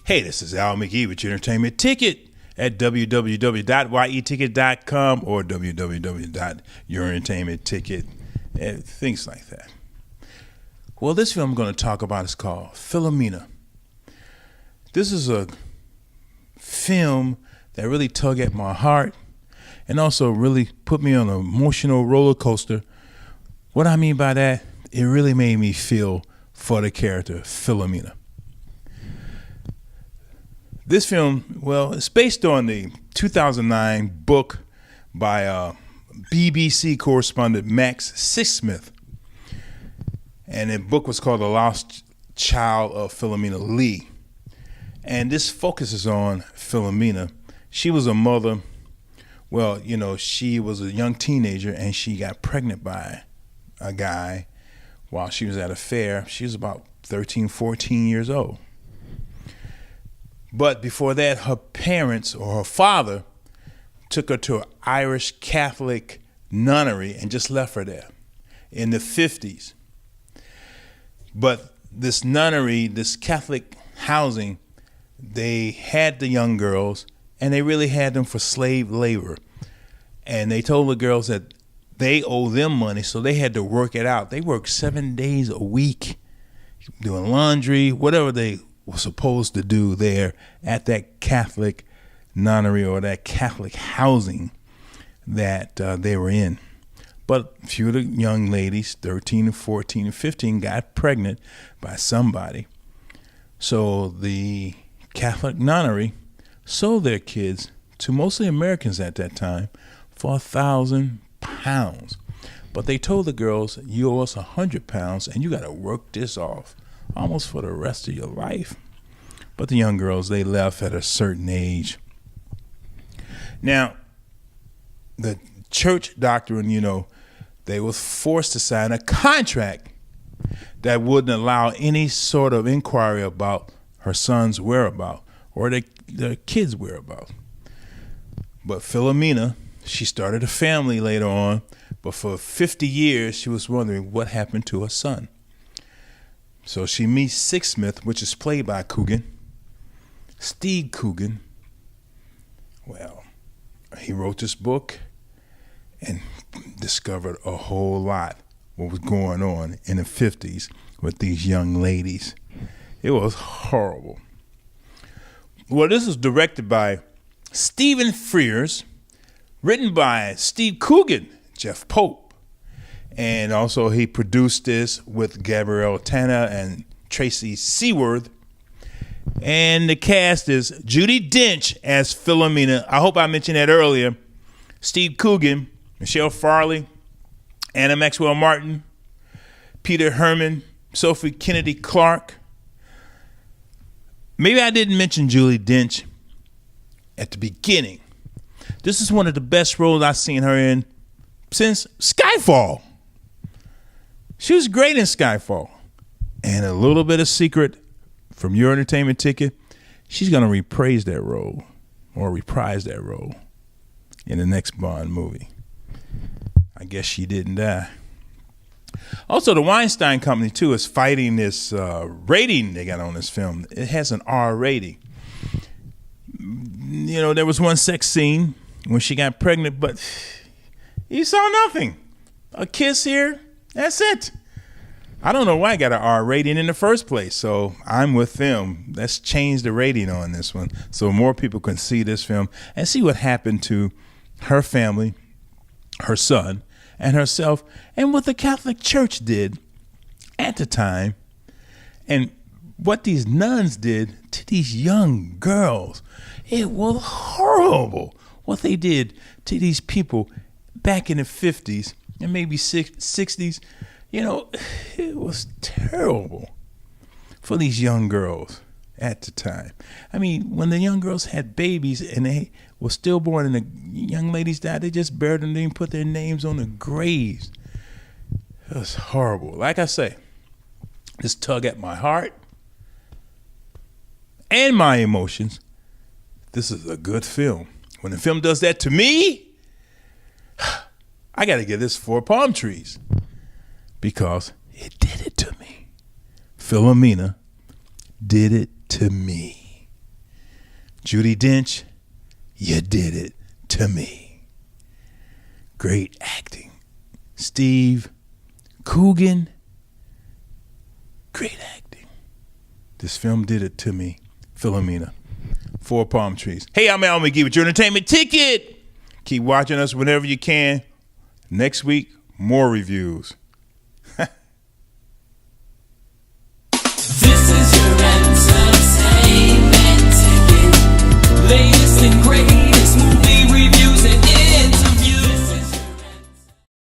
Hey, this is Al McGee with your entertainment ticket at www.yeticket.com or www.yourentertainmentticket, and things like that. Well, this film I'm going to talk about is called Philomena. This is a film that really tugged at my heart and also really put me on an emotional roller coaster. What I mean by that, it really made me feel for the character Philomena. This film, well, it's based on the 2009 book by BBC correspondent Max Sixsmith. And the book was called The Lost Child of Philomena Lee. And this focuses on Philomena. She was a mother. Well, you know, she was a young teenager and she got pregnant by a guy while she was at a fair. She was about 13, 14 years old. But before that, her parents or her father took her to an Irish Catholic nunnery and just left her there in the 50s. But this nunnery, this Catholic housing, they had the young girls and they really had them for slave labor. And they told the girls that they owe them money, so they had to work it out. They worked 7 days a week doing laundry, whatever they were supposed to do there at that Catholic nunnery or that Catholic housing that they were in. But a few of the young ladies, 13 and 14 and 15, got pregnant by somebody. So the Catholic nunnery sold their kids to mostly Americans at that time for £1,000. But they told the girls, you owe us £100 and you got to work this off almost for the rest of your life. But the young girls, they left at a certain age. Now, the church doctrine, you know, they were forced to sign a contract that wouldn't allow any sort of inquiry about her son's whereabouts or the kids' whereabouts. But Philomena, she started a family later on, but for 50 years she was wondering what happened to her son. So she meets Sixsmith, which is played by Coogan, Steve Coogan. Well, he wrote this book and discovered a whole lot what was going on in the 50s with these young ladies. It was horrible. Well, this was directed by Stephen Frears, written by Steve Coogan, Jeff Pope. And also he produced this with Gabrielle Tanner and Tracy Seaworth. And the cast is Judi Dench as Philomena. I hope I mentioned that earlier. Steve Coogan, Michelle Farley, Anna Maxwell Martin, Peter Herman, Sophie Kennedy Clark. Maybe I didn't mention Judi Dench at the beginning. This is one of the best roles I've seen her in since Skyfall. She was great in Skyfall. And a little bit of secret from your entertainment ticket, she's going to reprise that role in the next Bond movie. I guess she didn't die. Also, the Weinstein Company, too, is fighting this rating they got on this film. It has an R rating. You know, there was one sex scene when she got pregnant, but you saw nothing. A kiss here, that's it. I don't know why I got an R rating in the first place, so I'm with them. Let's change the rating on this one so more people can see this film and see what happened to her family, her son, and herself, and what the Catholic Church did at the time, and what these nuns did to these young girls. It was horrible what they did to these people back in the 50s and maybe 60s. You know, it was terrible for these young girls at the time. I mean, when the young girls had babies and they were stillborn and the young ladies died, they just buried them, they didn't put their names on the graves. It was horrible. Like I say, this tug at my heart and my emotions. This is a good film. When the film does that to me, I got to give this 4 palm trees because it did it to me. Philomena did it to me. Judi Dench, you did it to me. Great acting. Steve Coogan, great acting. This film did it to me. Philomena. 4 palm trees. Hey, I'm Al McGee with your entertainment ticket. Keep watching us whenever you can. Next week, more reviews.